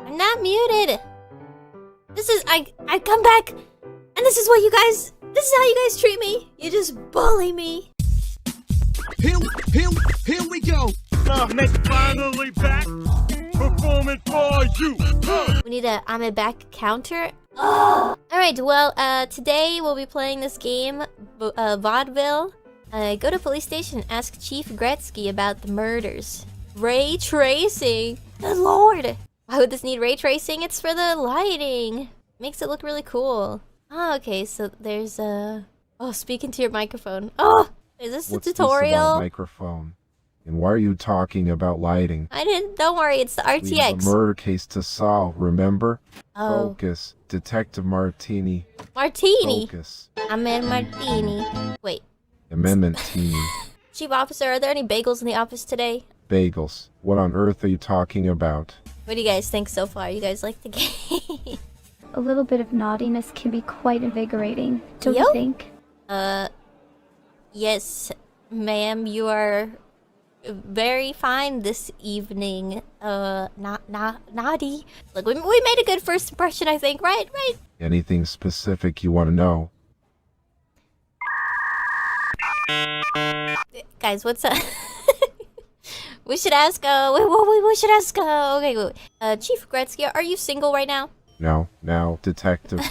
I'm not muted. This is I come back, and this is how you guys treat me. You just bully me. Here we go. Finally back, performing for you. We need a Ame back counter. Alright, well, today we'll be playing this game, Vaudeville. Go to police station and ask Chief Gretzky about the murders. Ray tracing! Good lord! Why would this need ray tracing? It's for the lighting. Makes it look really cool. Oh, okay, so there's oh, speaking to your microphone. Oh! Is this a tutorial? What's this about microphone? And why are you talking about lighting? Don't worry, it's the RTX. We have a murder case to solve, remember? Oh. Focus. Detective Martini. Martini? Focus. I'm in Martini. Wait. Amendment Teeny. Chief Officer, are there any bagels in the office today? Bagels. What on earth are you talking about? What do you guys think so far? You guys like the game? A little bit of naughtiness can be quite invigorating, don't Yo? you think? Yes, ma'am, you are very fine this evening. Naughty. Look, we made a good first impression, I think, right? Anything specific you want to know? Guys, what's up? We should ask, we should ask, okay, wait. Chief Gretzky, are you single right now? No, now, detective.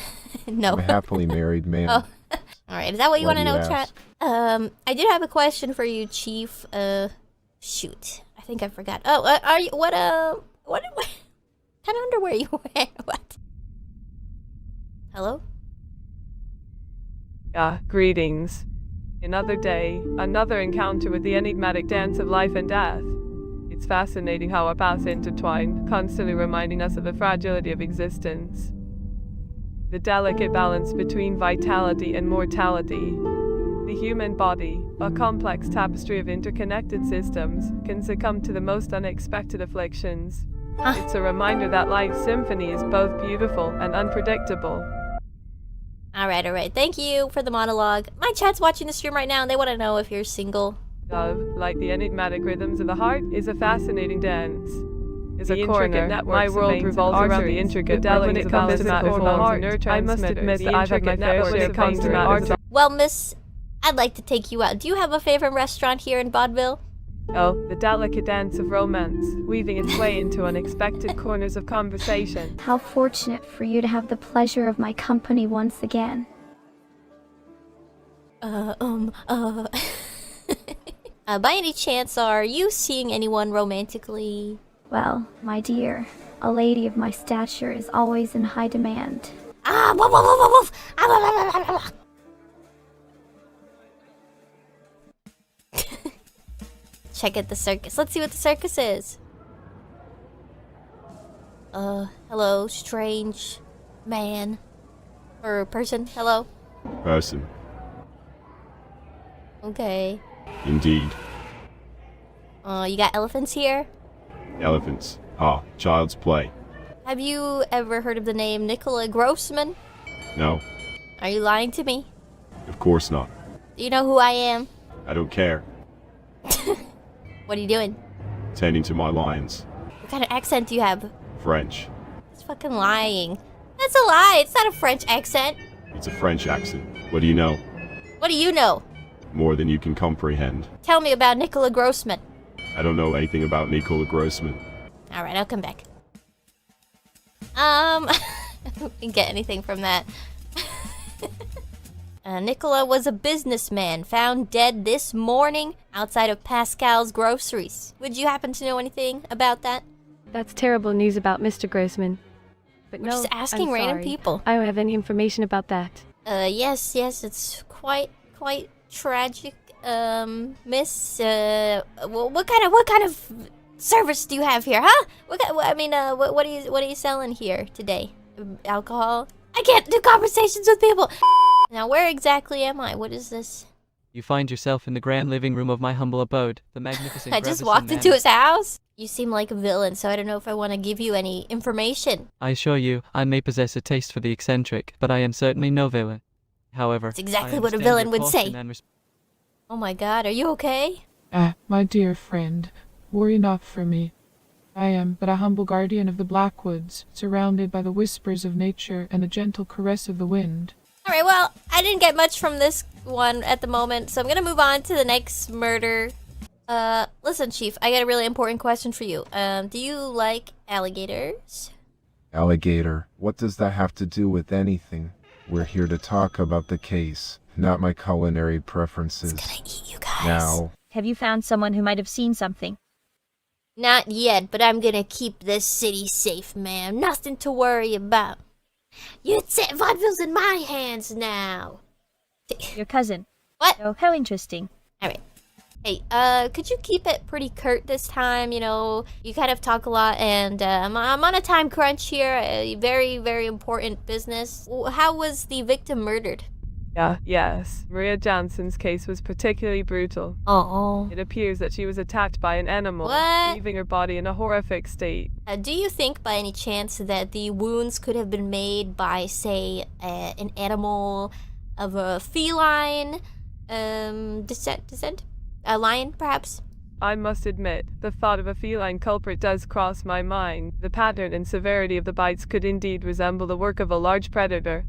No. I'm a happily married man. Oh. Alright, is that what you want to know, ask? chat? I did have a question for you, Chief. Shoot. I think I forgot. Oh, are you, what kind of underwear you wear? What? Hello? Greetings. Another day, another encounter with the enigmatic dance of life and death. It's fascinating how our paths intertwine, constantly reminding us of the fragility of existence. The delicate balance between vitality and mortality. The human body, a complex tapestry of interconnected systems, can succumb to the most unexpected afflictions. It's a reminder that life's symphony is both beautiful and unpredictable. Alright. Thank you for the monologue. My chat's watching the stream right now and they want to know if you're single. Love, like the enigmatic rhythms of the heart, is a fascinating dance. Is The a coroner, my world revolves around the intricate when it comes to physical forms. I must admit that I've had my fair share of comes to matters. Well, miss, I'd like to take you out. Do you have a favorite restaurant here in Vaudeville? Oh, the delicate dance of romance, weaving its way into unexpected corners of conversation. How fortunate for you to have the pleasure of my company once again. By any chance, are you seeing anyone romantically? Well, my dear, a lady of my stature is always in high demand. Check out the circus. Let's see what the circus is. Hello, strange man. Or person. Hello. Person. Okay. Indeed. You got elephants here? Elephants. Child's play. Have you ever heard of the name Nicola Grossman? No, Are you lying to me? of course not. Do you know who I am? I don't care. What are you doing? Tending to my lions. What kind of accent do you have? French. It's fucking lying. That's a lie. It's not a French accent. It's a French accent. What do you know? What do you know? More than you can comprehend. Tell me about Nicola Grossman. I don't know anything about Nicola Grossman. Alright, I'll come back. Didn't get anything from that. Nicola was a businessman found dead this morning outside of Pascal's groceries. Would you happen to know anything about that? That's terrible news about Mr. Grossman. But We're no, just asking I'm random sorry. people. I don't have any information about that. Yes, it's quite tragic. Miss, what kind of service do you have here, huh? What are you selling here today? Alcohol? I can't do conversations with people. Now, where exactly am I? What is this? You find yourself in the grand living room of my humble abode, the magnificent I just Grevison walked into Manor. his house. You seem like a villain, so I don't know if I want to give you any information. I assure you, I may possess a taste for the eccentric, but I am certainly no villain. However, That's exactly I what a understand villain your would say. caution and Oh my god, are you okay? My dear friend, worry not for me. I am but a humble guardian of the Blackwoods, surrounded by the whispers of nature and the gentle caress of the wind. Alright, well, I didn't get much from this one at the moment, so I'm gonna move on to the next murder. Listen, Chief, I got a really important question for you. Do you like alligators? Alligator, what does that have to do with anything? We're here to talk about the case, not my culinary preferences. It's gonna eat you guys. Now, Have you found someone who might have seen something? Not yet, but I'm gonna keep this city safe, ma'am. Nothing to worry about. Vaudeville's in my hands now. Your cousin. What? Oh, how interesting. Alright. Hey, could you keep it pretty curt this time? You know, you kind of talk a lot, and I'm on a time crunch here. Very, very important business. How was the victim murdered? Yes. Maria Jansen's case was particularly brutal. Oh. It appears that she was attacked by an animal, What? leaving her body in a horrific state. Do you think by any chance that the wounds could have been made by, say, an animal of a feline descent? A lion, perhaps? I must admit, the thought of a feline culprit does cross my mind. The pattern and severity of the bites could indeed resemble the work of a large predator.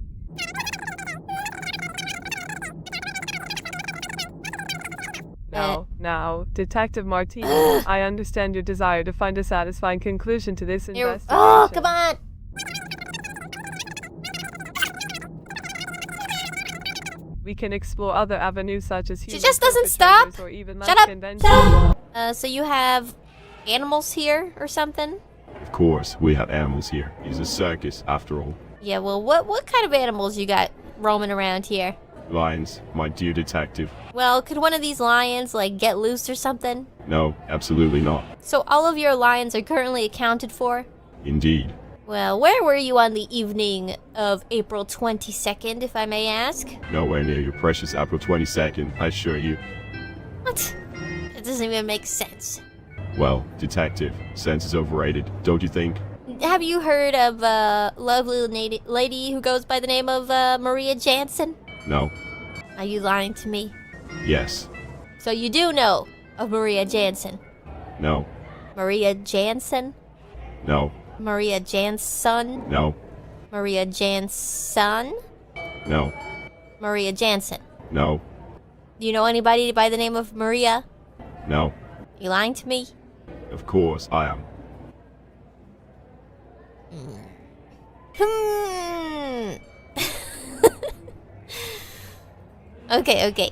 Now, Detective Martini, I understand your desire to find a satisfying conclusion to this investigation. Oh, come on! We can explore other avenues such as human just doesn't perpetrators stop. or even Shut less up! conventional. So you have animals here or something? Of course, we have animals here. It's a circus, after all. Yeah, well, what kind of animals you got roaming around here? Lions, my dear detective. Well, could one of these lions, like, get loose or something? No, absolutely not. So all of your lions are currently accounted for? Indeed. Well, where were you on the evening of April 22nd, if I may ask? Nowhere near your precious April 22nd, I assure you. What? It doesn't even make sense. Well, detective, sense is overrated, don't you think? Have you heard of a lovely lady who goes by the name of Maria Jansen? No. Are you lying to me? Yes. So you do know of Maria Jansen? No. Maria Jansen? No. Maria Jansen? No. Maria Jansen? No. Maria Jansen. No. Do you know anybody by the name of Maria? No. You lying to me? Of course I am. Okay.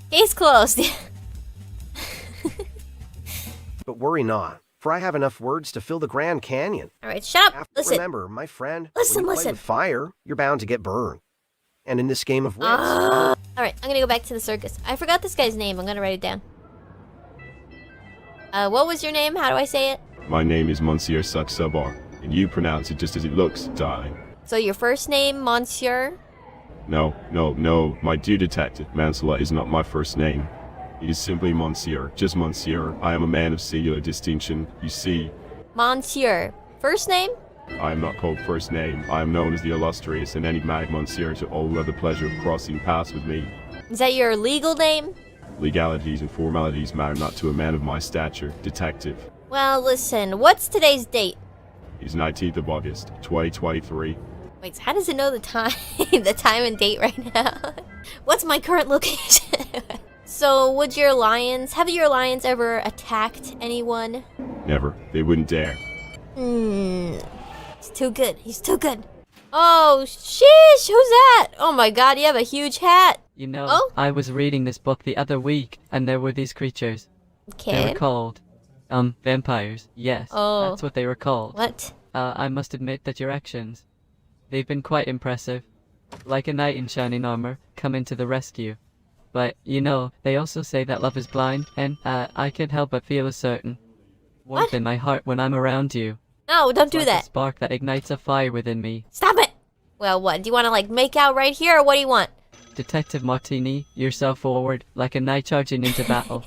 Case closed. But worry not, for I have enough words to fill the Grand Canyon. Alright, shut up. Listen. Remember, my friend, Listen, when you play with fire, you're bound to get burned. And in this game of wits... Alright, I'm gonna go back to the circus. I forgot this guy's name. I'm gonna write it down. What was your name? How do I say it? My name is Monsieur Saxabar, and you pronounce it just as it looks, darling. So your first name, Monsieur? No, my dear detective, Mansella is not my first name. It is simply Monsieur, just Monsieur. I am a man of singular distinction, you see. Monsieur. First name? I am not called first name. I am known as the illustrious and enigmatic Monsieur to all who have the pleasure of crossing paths with me. Is that your legal name? Legalities and formalities matter not to a man of my stature, detective. Well, listen, what's today's date? It is 19th of August, 2023. Wait, so how does it know the time? The time and date right now? What's my current location? So, have your lions ever attacked anyone? Never. They wouldn't dare. He's too good. He's too good. Oh, sheesh, who's that? Oh my god, you have a huge hat. You know, I was reading this book the other week, and there were these creatures. Okay. They were called, vampires. Yes, that's what they were called. What? I must admit that your actions, they've been quite impressive. Like a knight in shining armor, coming to the rescue. But, you know, they also say that love is blind, and, I can't help but feel a certain warmth in my heart when I'm around you. No, don't do like that. A spark that ignites a fire within me. Stop it! Well, what? Do you want to, like, make out right here, or what do you want? Detective Martini, yourself forward, like a knight charging into battle.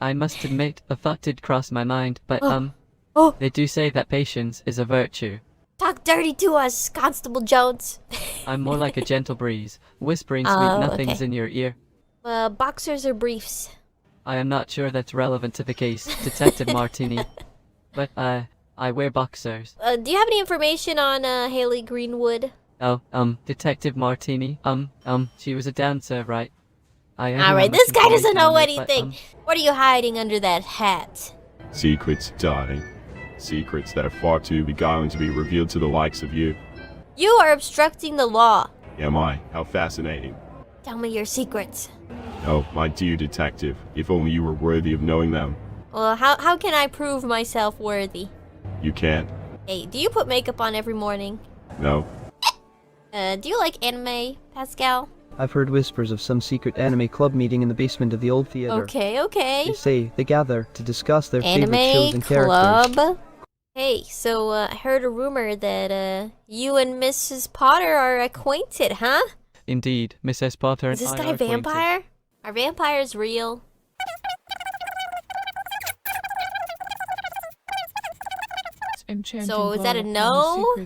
I must admit, a thought did cross my mind, but, they do say that patience is a virtue. Talk dirty to us, Constable Jones. I'm more like a gentle breeze, whispering sweet nothings in your ear. Boxers or briefs? I am not sure that's relevant to the case, Detective Martini. but I wear boxers. Do you have any information on Haley Greenwood? Oh, Detective Martini. She was a dancer, right? Alright, this guy doesn't know anything. What are you hiding under that hat? Secrets, darling. Secrets that are far too beguiling to be revealed to the likes of you. You are obstructing the law. Am I? How fascinating. Tell me your secrets. Oh, my dear detective, if only you were worthy of knowing them. Well, how can I prove myself worthy? You can't. Hey, do you put makeup on every morning? No. Do you like anime, Pascal? I've heard whispers of some secret anime club meeting in the basement of the old theater. Okay. They say they gather to discuss their favorite Anime shows and characters. club. Hey, so I heard a rumor that you and Mrs. Potter are acquainted, huh? Indeed, Mrs. Potter and Is this I guy are a acquainted. vampire? Are vampires real? So is that a no?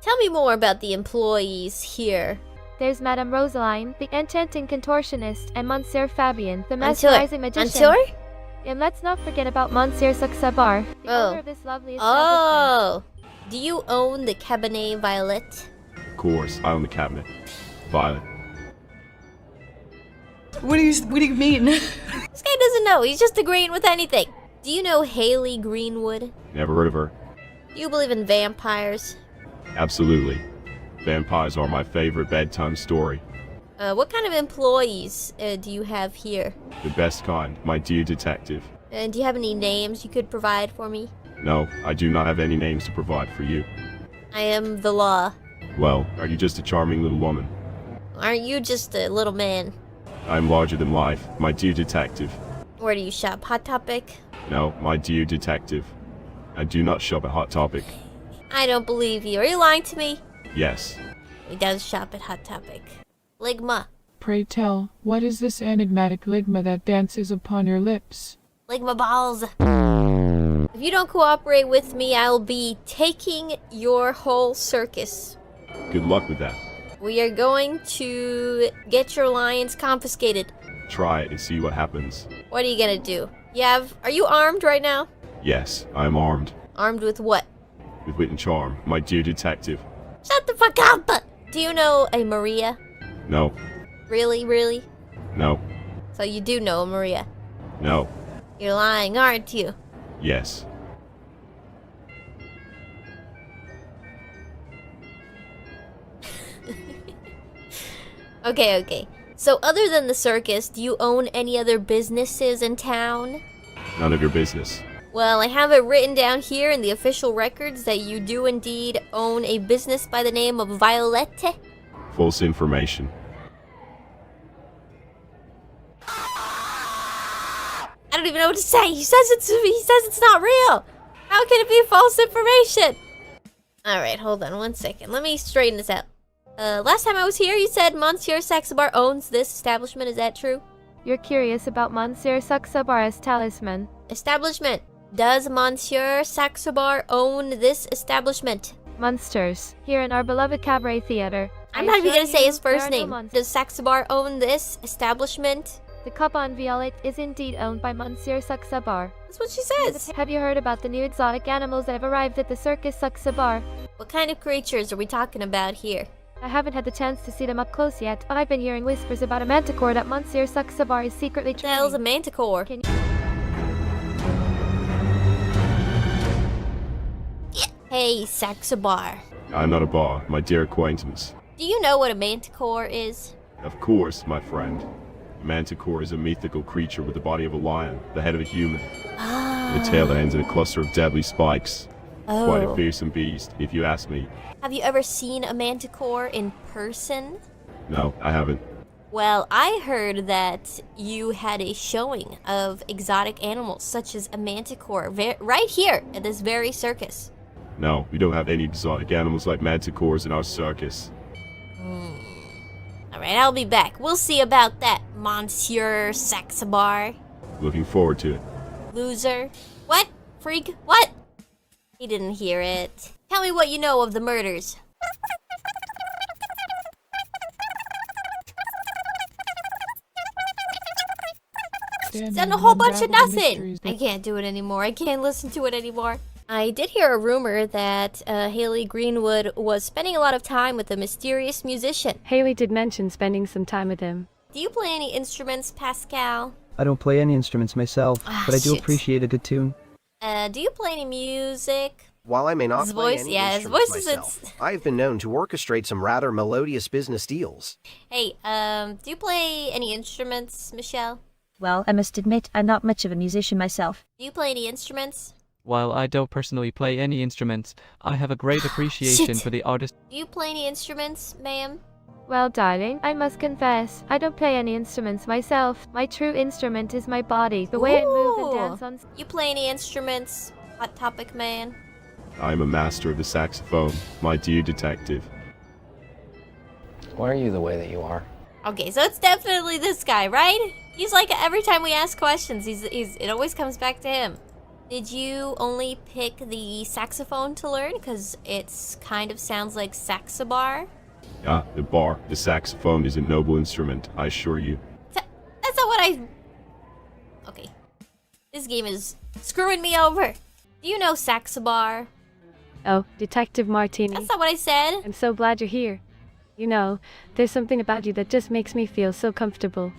Tell me more about the employees here. There's Madame Rosaline, the enchanting contortionist, and Monsieur Fabien, the mesmerizing magician. Monsieur? And let's not forget about Monsieur Saxabar, the owner of this lovely establishment. Oh! Do you own the Cabernet Violet? Of course, I own the cabinet. Violet. What do you mean? This guy doesn't know. He's just agreeing with anything. Do you know Haley Greenwood? Never heard of her. Do you believe in vampires? Absolutely. Vampires are my favorite bedtime story. What kind of employees do you have here? The best kind, my dear detective. Do you have any names you could provide for me? No, I do not have any names to provide for you. I am the law. Well, are you just a charming little woman? Aren't you just a little man? I'm larger than life, my dear detective. Where do you shop? Hot Topic? No, my dear detective. I do not shop at Hot Topic. I don't believe you. Are you lying to me? Yes. He does shop at Hot Topic. Ligma. Pray tell, what is this enigmatic ligma that dances upon your lips? Ligma balls. If you don't cooperate with me, I'll be taking your whole circus. Good luck with that. We are going to get your lions confiscated. Try it and see what happens. What are you gonna do? Are you armed right now? Yes, I am armed. Armed with what? With wit and charm, my dear detective. Shut the fuck up! Do you know a Maria? No. Really? No. So you do know a Maria? No. You're lying, aren't you? Yes. Okay. So other than the circus, do you own any other businesses in town? None of your business. Well, I have it written down here in the official records that you do indeed own a business by the name of Violette. False information. I don't even know what to say. He says it's not real. How can it be false information? Alright, hold on 1 second. Let me straighten this out. Last time I was here, you said Monsieur Saxabar owns this establishment. Is that true? You're curious about Monsieur Saxabar's talisman. Establishment. Does Monsieur Saxabar own this establishment? Monsters, here in our beloved cabaret theater. I'm not even gonna say his first there are no name. monsters. Does Saxabar own this establishment? The Caban Violet is indeed owned by Monsieur Saxabar. That's what she says. Have you heard about the new exotic animals that have arrived at the circus Saxabar? What kind of creatures are we talking about here? I haven't had the chance to see them up close yet, but I've been hearing whispers about a manticore that Monsieur Saxabar is secretly training. What the hell's a manticore? Hey, Saxabar. I'm not a bar, my dear acquaintance. Do you know what a manticore is? Of course, my friend. A manticore is a mythical creature with the body of a lion, the head of a human, and a tail that ends in a cluster of deadly spikes. Quite a fearsome beast, if you ask me. Have you ever seen a manticore in person? No, I haven't. Well, I heard that you had a showing of exotic animals such as a manticore right here at this very circus. No, we don't have any exotic animals like manticores in our circus. Alright, I'll be back. We'll see about that, Monsieur Saxabar. Looking forward to it. Loser. What? Freak? What? He didn't hear it. Tell me what you know of the murders. It's done a whole bunch of nothing. I can't do it anymore. I can't listen to it anymore. I did hear a rumor that Haley Greenwood was spending a lot of time with a mysterious musician. Haley did mention spending some time with him. Do you play any instruments, Pascal? I don't play any instruments myself, but I do shit. appreciate a good tune. Do you play any music? While I may not His play voice- any yeah, his instruments voice is- myself, I've been known to orchestrate some rather melodious business deals. Hey, do you play any instruments, Michelle? Well, I must admit, I'm not much of a musician myself. Do you play any instruments? While I don't personally play any instruments, I have a great appreciation Shit. for the artist. Do you play any instruments, ma'am? Well, darling, I must confess, I don't play any instruments myself. My true instrument is my body, the way I move and Ooh. dance on. You play any instruments, Hot Topic Man? I am a master of the saxophone, my dear detective. Why are you the way that you are? Okay, so it's definitely this guy, right? He's like, every time we ask questions, it always comes back to him. Did you only pick the saxophone to learn? Because it's kind of sounds like Saxabar. Ah, the saxophone is a noble instrument, I assure you. That's not what I... Okay. This game is screwing me over. Do you know Saxabar? Oh, Detective Martini. That's not what I said. I'm so glad you're here. You know, there's something about you that just makes me feel so comfortable.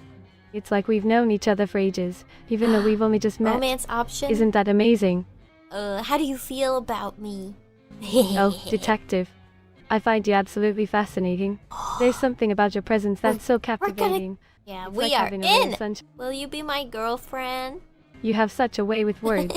It's like we've known each other for ages, even though we've only just met. Romance option? Isn't that amazing? How do you feel about me? Oh, Detective. I find you absolutely fascinating. There's something about your presence that's so captivating. Yeah, It's we like are having a ray of in! sunshine. Will you be my girlfriend? You have such a way with words.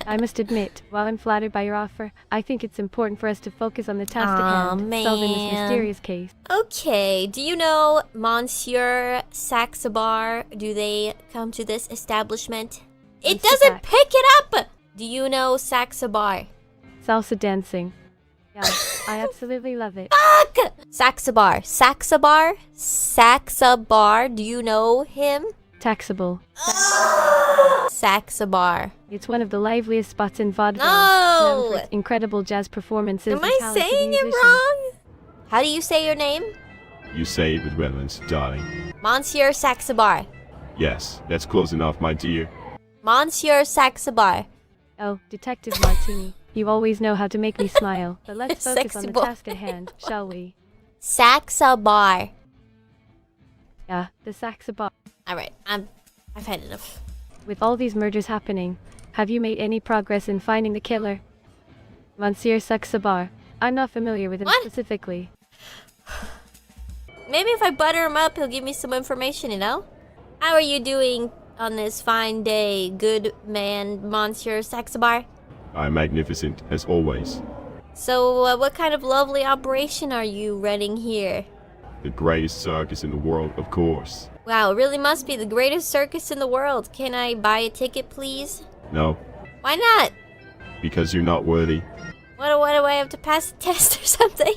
I must admit, while I'm flattered by your offer, I think it's important for us to focus on the task at Aw, hand, solving this man. mysterious case. Okay, do you know Monsieur Saxabar? Do they come to this establishment? It Mr. doesn't Sax. pick it up! Do you know Saxabar? Salsa dancing. Yeah, I absolutely love it. Fuck! Saxabar. Saxabar. Do you know him? Taxable. Saxabar. It's one of the liveliest spots in vaudeville. No! Known for its incredible jazz performances. Am and I talented saying it musicians. wrong? How do you say your name? You say it with relevance, darling. Monsieur Saxabar. Yes, that's close enough, my dear. Monsieur Saxabar. Oh, Detective Martini, you always know how to make me smile. But let's focus Sexy on the boy. task at hand, shall we? Saxabar. Yeah, the Saxabar. Alright, I've had enough. With all these murders happening, have you made any progress in finding the killer? Monsieur Saxabar. I'm not familiar with him What? specifically. Maybe if I butter him up, he'll give me some information, you know? How are you doing on this fine day, good man, Monsieur Saxabar? I'm magnificent, as always. So, what kind of lovely operation are you running here? The greatest circus in the world, of course. Wow, it really must be the greatest circus in the world. Can I buy a ticket, please? No, Why not? because you're not worthy. What do I have to pass the test or something?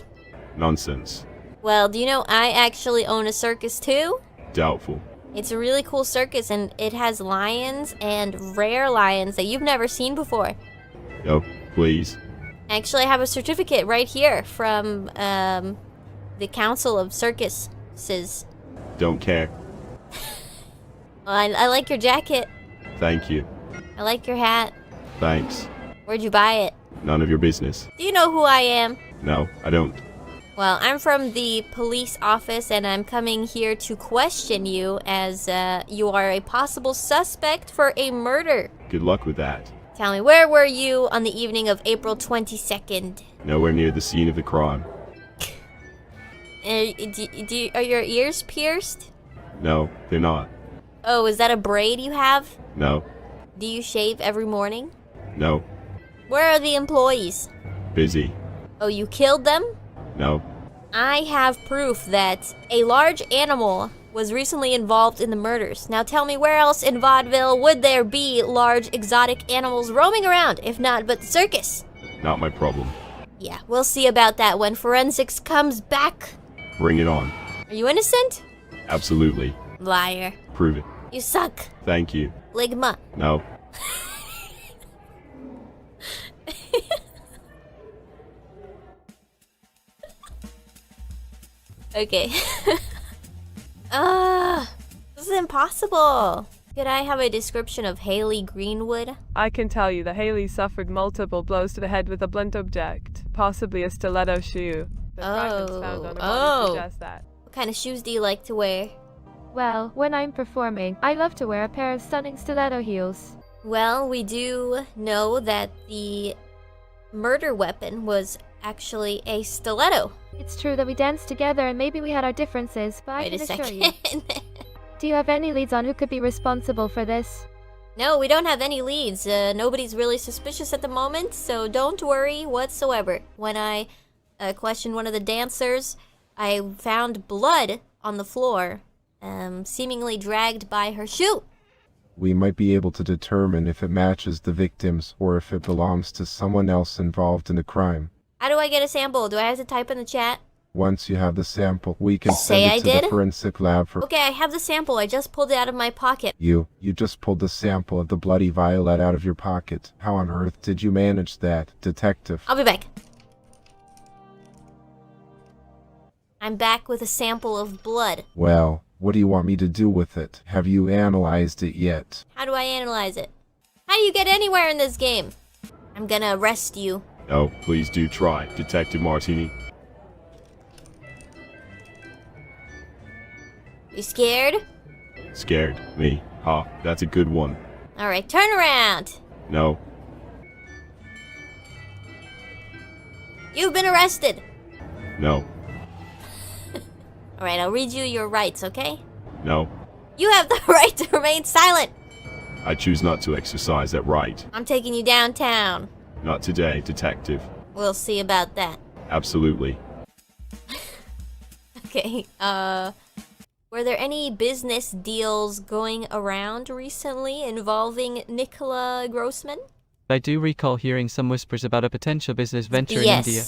Nonsense. Well, do you know I actually own a circus too? Doubtful. It's a really cool circus and it has lions and rare lions that you've never seen before. Oh, please. Actually, I have a certificate right here from the Council of Circuses. Don't care. Well, I like your jacket. Thank you. I like your hat. Thanks. Where'd you buy it? None of your business. Do you know who I am? No, I don't. Well, I'm from the police office and I'm coming here to question you as you are a possible suspect for a murder. Good luck with that. Tell me, where were you on the evening of April 22nd? Nowhere near the scene of the crime. Are your ears pierced? No, they're not. Oh, is that a braid you have? No, Do you shave every morning? no. Where are the employees? Busy. Oh, you killed them? No. I have proof that a large animal was recently involved in the murders. Now tell me, where else in Vaudeville would there be large exotic animals roaming around, if not but the circus? Not my problem. Yeah, we'll see about that when forensics comes back. Bring it on. Are you innocent? Absolutely. Liar. Prove it. You suck. Thank you. Ligma. No. Okay. This is impossible. Could I have a description of Haley Greenwood? I can tell you that Haley suffered multiple blows to the head with a blunt object, possibly a stiletto shoe. The fragments found on her body suggest that. What kind of shoes do you like to wear? Well, when I'm performing, I love to wear a pair of stunning stiletto heels. Well, we do know that the murder weapon was actually a stiletto. It's true that we danced together and maybe we had our differences, but I can assure you. Do you have any leads on who could be responsible for this? No, we don't have any leads. Nobody's really suspicious at the moment, so don't worry whatsoever. When I questioned one of the dancers, I found blood on the floor, seemingly dragged by her shoe. We might be able to determine if it matches the victims or if it belongs to someone else involved in the crime. How do I get a sample? Do I have to type in the chat? Once you have the sample, we can send it to the forensic lab for... Okay, I have the sample. I just pulled it out of my pocket. You just pulled the sample of the bloody violet out of your pocket. How on earth did you manage that, detective? I'll be back. I'm back with a sample of blood. Well, what do you want me to do with it? Have you analyzed it yet? How do I analyze it? How do you get anywhere in this game? I'm gonna arrest you. Oh, please do try, Detective Martini. You scared? Scared? Me? Ha, that's a good one. Alright, turn around. No. You've been arrested. No. Alright, I'll read you your rights, okay? No. You have the right to remain silent. I choose not to exercise that right. I'm taking you downtown. Not today, Detective. We'll see about that. Absolutely. Okay, were there any business deals going around recently involving Nicola Grossman? I do recall hearing some whispers about a potential business venture in India.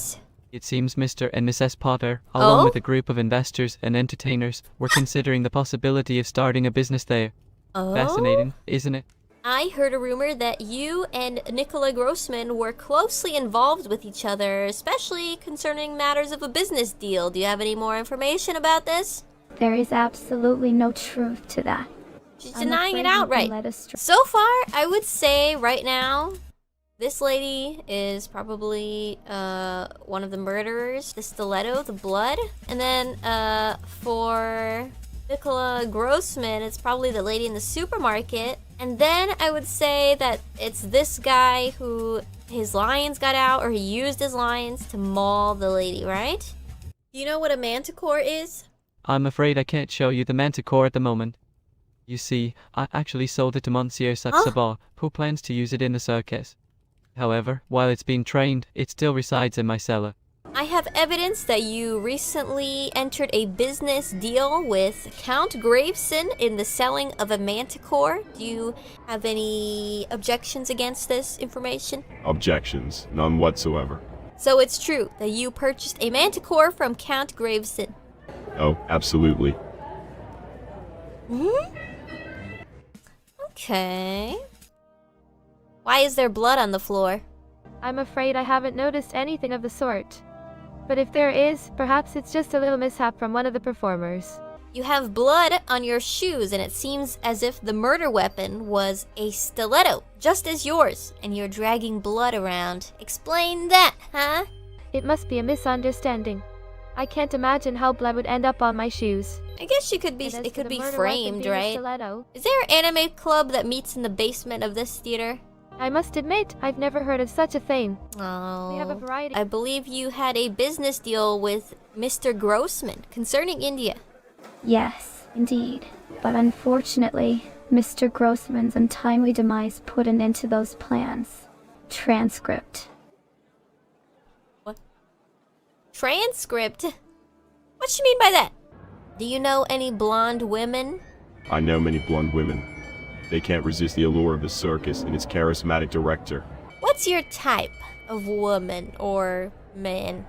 It seems Mr. and Mrs. Potter, along with a group of investors and entertainers, were considering the possibility of starting a business there. Fascinating, isn't it? I heard a rumor that you and Nicola Grossman were closely involved with each other, especially concerning matters of a business deal. Do you have any more information about this? There is absolutely no truth to that. She's denying it outright. So far, I would say right now, this lady is probably one of the murderers. The stiletto, the blood. And then for Nicola Grossman, it's probably the lady in the supermarket. And then I would say that it's this guy who his lions got out, or he used his lions to maul the lady, right? Do you know what a manticore is? I'm afraid I can't show you the manticore at the moment. You see, I actually sold it to Monsieur Saxabar, who plans to use it in the circus. However, while it's being trained, it still resides in my cellar. I have evidence that you recently entered a business deal with Count Graveson in the selling of a manticore. Do you have any objections against this information? Objections, none whatsoever. So it's true that you purchased a manticore from Count Graveson? Oh, absolutely. Okay. Why is there blood on the floor? I'm afraid I haven't noticed anything of the sort. But if there is, perhaps it's just a little mishap from one of the performers. You have blood on your shoes, and it seems as if the murder weapon was a stiletto, just as yours, and you're dragging blood around. Explain that, huh? It must be a misunderstanding. I can't imagine how blood would end up on my shoes. I guess it could be framed, right? Is there an anime club that meets in the basement of this theater? I must admit, I've never heard of such a thing. Oh, we have a variety. I believe you had a business deal with Mr. Grossman concerning India. Yes, indeed. But unfortunately, Mr. Grossman's untimely demise put an end to those plans. Transcript. What? Transcript? What you mean by that? Do you know any blonde women? I know many blonde women. They can't resist the allure of the circus and its charismatic director. What's your type of woman or man?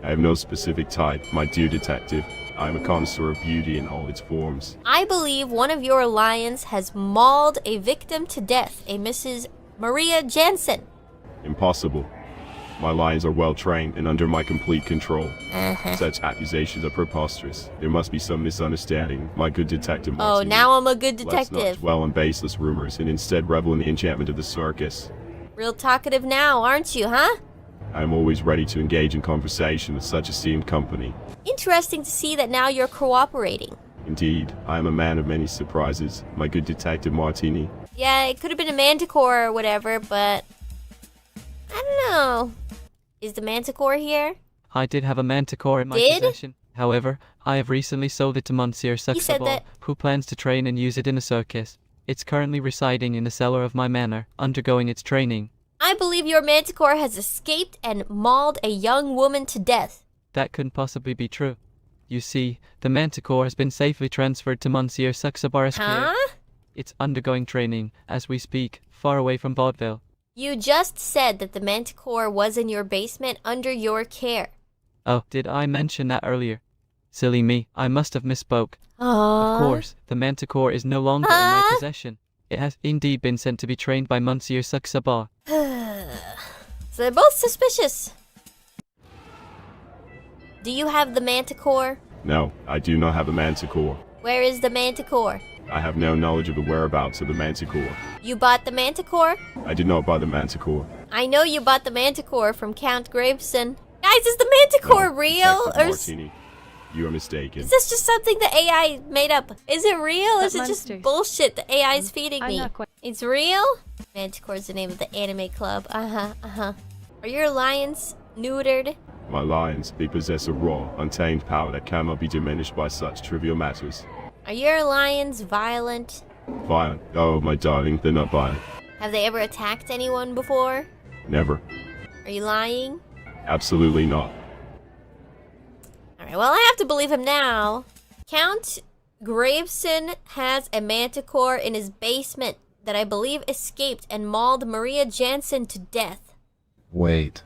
I have no specific type, my dear detective. I am a connoisseur of beauty in all its forms. I believe one of your lions has mauled a victim to death, a Mrs. Maria Jensen. Impossible. My lions are well trained and under my complete control. Such accusations are preposterous. There must be some misunderstanding, my good detective Martini. Oh, now I'm a good Let's not detective. dwell on baseless rumors and instead revel in the enchantment of the circus. Real talkative now, aren't you, huh? I am always ready to engage in conversation with such esteemed company. Interesting to see that now you're cooperating. Indeed, I am a man of many surprises, my good detective Martini. Yeah, it could have been a manticore or whatever, but I don't know. Is the manticore here? I did have a manticore in my possession. However, I have recently sold it to Monsieur Saxabar, who plans to train and use it in a circus. It's currently residing in the cellar of my manor, undergoing its training. I believe your manticore has escaped and mauled a young woman to death. That couldn't possibly be true. You see, the manticore has been safely transferred to Monsieur Saxabar's care. It's undergoing training, as we speak, far away from Vaudeville. You just said that the manticore was in your basement under your care. Oh, did I mention that earlier? Silly me, I must have misspoke. Aww. Of course, the manticore is no longer in my possession. It has indeed been sent to be trained by Monsieur Saxabar. So they're both suspicious. Do you have the manticore? No, I do not have a manticore. Where is the manticore? I have no knowledge of the whereabouts of the manticore. You bought the manticore? I did not buy the manticore. I know you bought the manticore from Count Graveson. Guys, is the manticore real? Detective Or Martini, you are mistaken. is this just something the AI made up? Is it real or is it just monsters. bullshit the AI is feeding I'm me? not quite- It's real? Manticore is the name of the anime club. Are your lions neutered? My lions, they possess a raw, untamed power that cannot be diminished by such trivial matters. Are your lions violent? Violent? Oh, my darling, they're not violent. Have they ever attacked anyone before? Never. Are you lying? Absolutely not. Alright, well, I have to believe him now. Count Graveson has a manticore in his basement that I believe escaped and mauled Maria Jansen to death. Wait.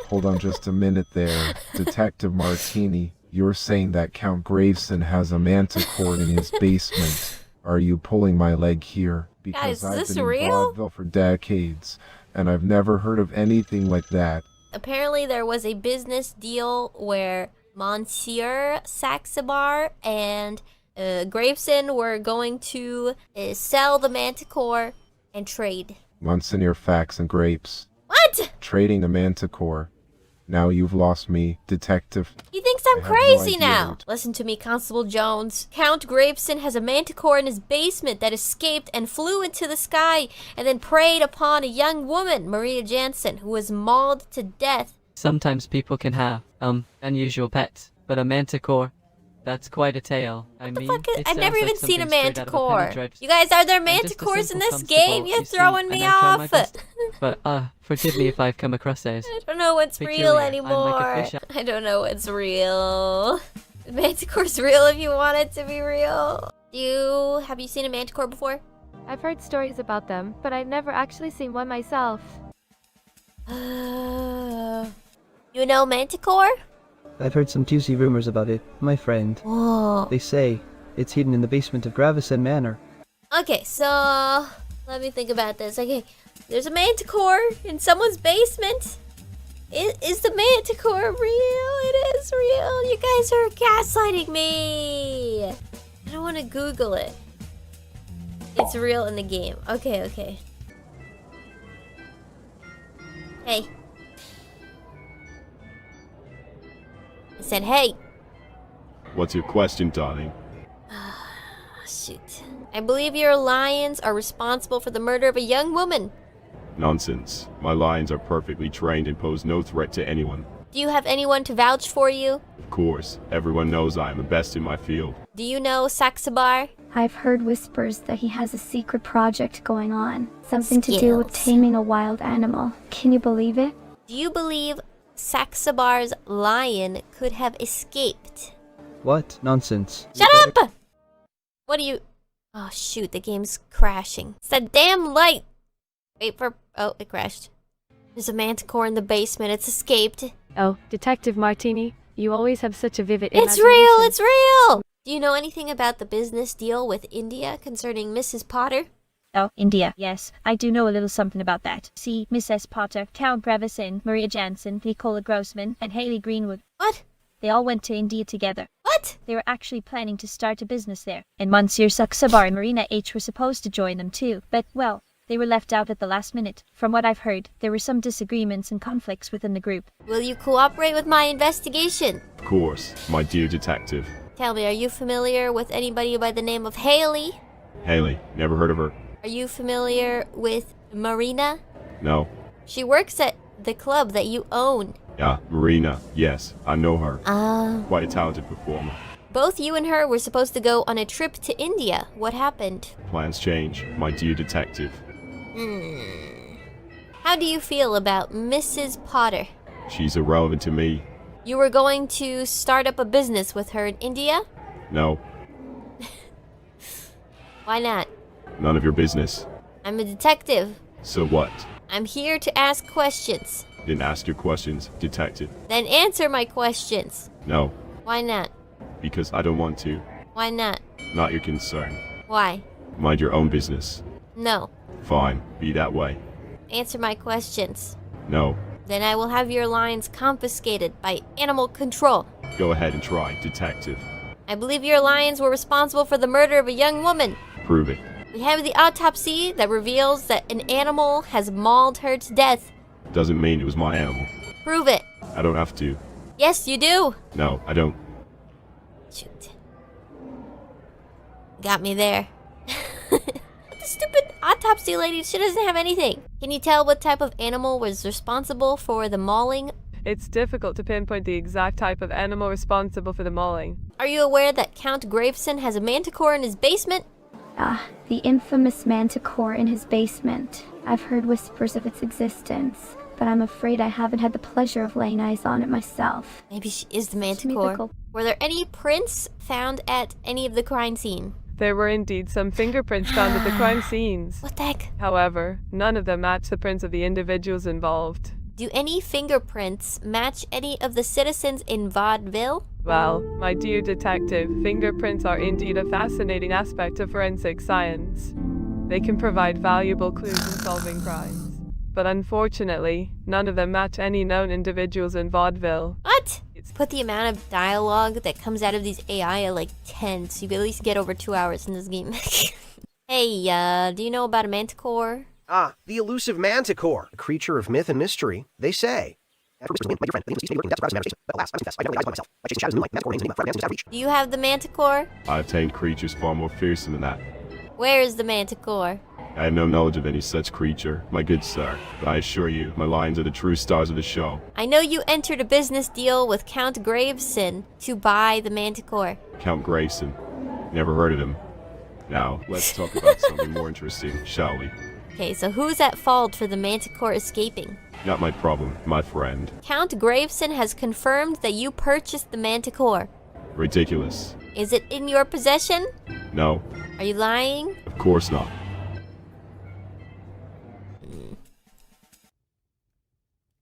Hold on just a minute there. Detective Martini, you're saying that Count Graveson has a manticore in his basement. Are you pulling my leg here? Because Guys, is I've this been in real? vaudeville for decades, and I've never heard of anything like that. Apparently there was a business deal where Monsieur Saxabar and Graveson were going to sell the manticore and trade. Monsignor Facts and Grapes. What? Trading the manticore. Now you've lost me, detective. He thinks I'm I have no crazy idea now. what- Listen to me, Constable Jones. Count Graveson has a manticore in his basement that escaped and flew into the sky and then preyed upon a young woman, Maria Jansen, who was mauled to death. Sometimes people can have, unusual pets, but a manticore, that's quite a tale. I've never even seen a manticore. You guys, are there manticores in this game? You're throwing me off. But, forgive me if I've come across those. I don't know what's Peculiar. real I'm like a anymore. fish I don't know what's real. The manticore's real if you want it to be real. Have you seen a manticore before? I've heard stories about them, but I've never actually seen one myself. You know manticore? I've heard some juicy rumors about it, my friend. Whoa. They say it's hidden in the basement of Graveson Manor. Okay, so let me think about this. Okay, there's a manticore in someone's basement. Is the manticore real? It is real. You guys are gaslighting me. I don't want to Google it. It's real in the game. Okay. Hey. I said, hey. What's your question, darling? Shoot. I believe your lions are responsible for the murder of a young woman. Nonsense. My lions are perfectly trained and pose no threat to anyone. Do you have anyone to vouch for you? Of course, everyone knows I am the best in my field. Do you know Saxabar? I've heard whispers that he has a secret project going on. Something to do with taming a wild animal. Can you believe it? Do you believe Saxabar's lion could have escaped? What? Nonsense. Shut up! What do you... Oh shoot, the game's crashing. It's that damn light! Wait for... Oh, it crashed. There's a manticore in the basement. It's escaped. Oh, Detective Martini, you always have such a vivid It's real! It's real! Do you know anything about the business deal with India concerning Mrs. Potter? Oh, India. Yes, I do know a little something about that. See, Miss S. Potter, Count Brevison, Maria Jansen, Nicola Grossman, and Haley Greenwood. What? They all went to India together. What? They were actually planning to start a business there. And Monsieur Saxabar and Marina H. were supposed to join them too. But, well, they were left out at the last minute. From what I've heard, there were some disagreements and conflicts within the group. Will you cooperate with my investigation? Of course, my dear detective. Tell me, are you familiar with anybody by the name of Haley? Haley, never heard of her? Are you familiar with Marina? No. She works at the club that you own. Yeah, Marina. Yes, I know her. Ah. Quite a talented performer. Both you and her were supposed to go on a trip to India. What happened? Plans change, my dear detective. How do you feel about Mrs. Potter? She's irrelevant to me. You were going to start up a business with her in India? No, Why not? none of your business. I'm a detective. So what? I'm here to ask questions. Didn't ask your questions, detective. Then answer my questions. No, Why not? because I don't want to. Why not? Not your concern. Why? Mind your own business. No. Fine, be that way. Answer my questions. No, Then I will have your lines confiscated by animal control. go ahead and try, detective. I believe your lions were responsible for the murder of a young woman. Prove it. We have the autopsy that reveals that an animal has mauled her to death. Doesn't mean it was my animal. Prove it. I don't have to. Yes, you do. No, I don't. Shoot. Got me there. The stupid autopsy lady, she doesn't have anything. Can you tell what type of animal was responsible for the mauling? It's difficult to pinpoint the exact type of animal responsible for the mauling. Are you aware that Count Graveson has a manticore in his basement? The infamous Manticore in his basement. I've heard whispers of its existence, but I'm afraid I haven't had the pleasure of laying eyes on it myself. Maybe she is the It's manticore. mythical. Were there any prints found at any of the crime scene? There were indeed some fingerprints found at the crime scenes. What the heck? However, none of them match the prints of the individuals involved. Do any fingerprints match any of the citizens in Vaudeville? Well, my dear detective, fingerprints are indeed a fascinating aspect of forensic science. They can provide valuable clues in solving crimes. But unfortunately, none of them match any known individuals in Vaudeville. What? Put the amount of dialogue that comes out of these AI at like 10, so you at least get over 2 hours in this game. Hey, do you know about a manticore? Ah, the Elusive Manticore, a creature of myth and mystery, they say. Do you have the manticore? I've tamed creatures far more fearsome than that. Where is the manticore? I have no knowledge of any such creature, my good sir, but I assure you, my lions are the true stars of the show. I know you entered a business deal with Count Graveson to buy the manticore. Count Grayson. Never heard of him. Now, let's talk about something more interesting, shall we? Okay, so who's at fault for the manticore escaping? Not my problem, my friend. Count Graveson has confirmed that you purchased the manticore. Ridiculous. Is it in your possession? No, Are you lying? of course not.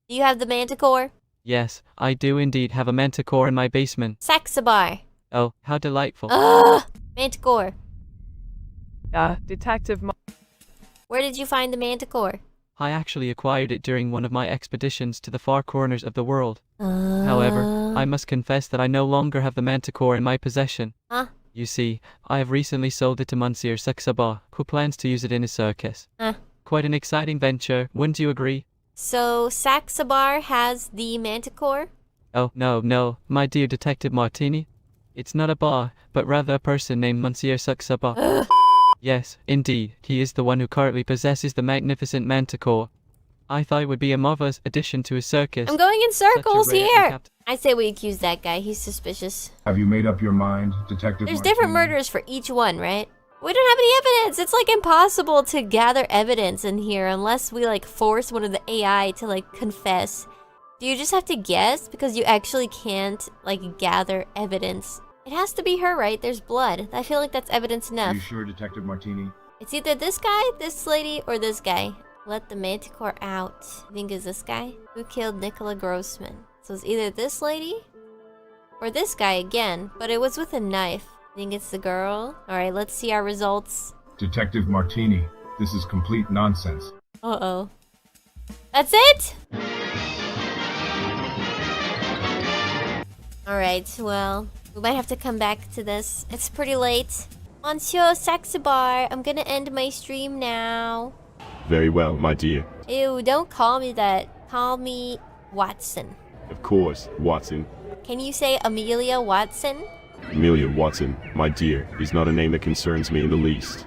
Do you have the manticore? Yes, I do indeed have a manticore in my basement. Saxabar. Oh, how delightful. Ugh! Manticore. Detective Where did you find the manticore? I actually acquired it during one of my expeditions to the far corners of the world. However, I must confess that I no longer have the manticore in my possession. Huh? You see, I have recently sold it to Monsieur Saxabar, who plans to use it in his circus. Quite an exciting venture, wouldn't you agree? So, Saxabar has the manticore? Oh, no, my dear Detective Martini. It's not a bar, but rather a person named Monsieur Saxabar. Yes, indeed, he is the one who currently possesses the magnificent manticore. I thought it would be a marvelous addition to his circus. I'm going in circles rare here! uncapped- I say we accuse that guy, he's suspicious. Have you made up your mind, Detective There's Martini? different murders for each one, right? We don't have any evidence! It's like impossible to gather evidence in here unless we like force one of the AI to like confess. Do you just have to guess? Because you actually can't like gather evidence. It has to be her, right? There's blood. I feel like that's evidence Are enough. you sure, Detective Martini? It's either this guy, this lady, or this guy. Let the manticore out. I think it's this guy. Who killed Nicola Grossman? So it's either this lady or this guy again, but it was with a knife. I think it's the girl. Alright, let's see our results. Detective Martini, This is complete nonsense. Uh-oh. That's it? Alright, well, we might have to come back to this. It's pretty late. Monsieur Saxabar, I'm gonna end my stream now. Very well, my dear. Ew, don't call me that. Call me Watson. Of course, Watson. Can you say Amelia Watson? Amelia Watson, my dear, is not a name that concerns me in the least.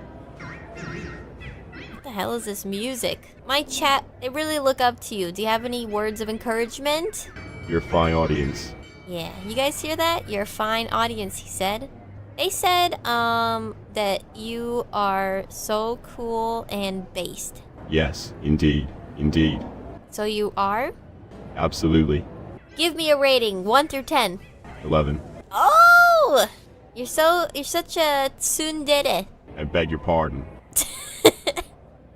What the hell is this music? My chat, they really look up to you. Do you have any words of encouragement? You're a fine audience. Yeah, you guys hear that? You're a fine audience, he said. They said, that you are so cool and based. Yes, indeed. Indeed. So you are? Absolutely. Give me a rating, 1 through 10. 11. Oh! You're such a tsundere. I beg your pardon.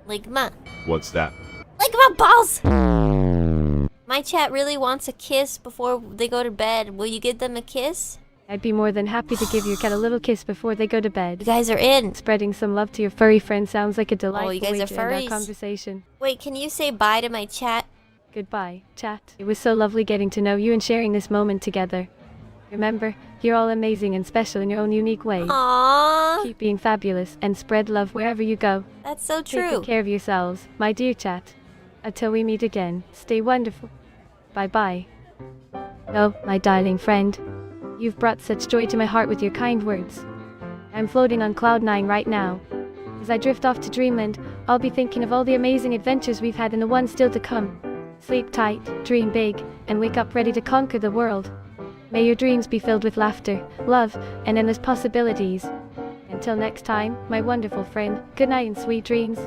Like ma. What's that? Like my balls! My chat really wants a kiss before they go to bed. Will you give them a kiss? I'd be more than happy to give your cat a little kiss before they go to bed. You guys are in. Spreading some love to your furry friend sounds like a delightful you guys way are to end our furries. conversation. Wait, can you say bye to my chat? Goodbye, chat. It was so lovely getting to know you and sharing this moment together. Remember, you're all amazing and special in your own unique way. Aww. Keep being fabulous and spread love wherever you go. That's so Take true. good care of yourselves, my dear chat. Until we meet again, stay wonderful. Bye-bye. Oh, my darling friend. You've brought such joy to my heart with your kind words. I'm floating on cloud 9 right now. As I drift off to dreamland, I'll be thinking of all the amazing adventures we've had and the ones still to come. Sleep tight, dream big, and wake up ready to conquer the world. May your dreams be filled with laughter, love, and endless possibilities. Until next time, my wonderful friend, good night and sweet dreams.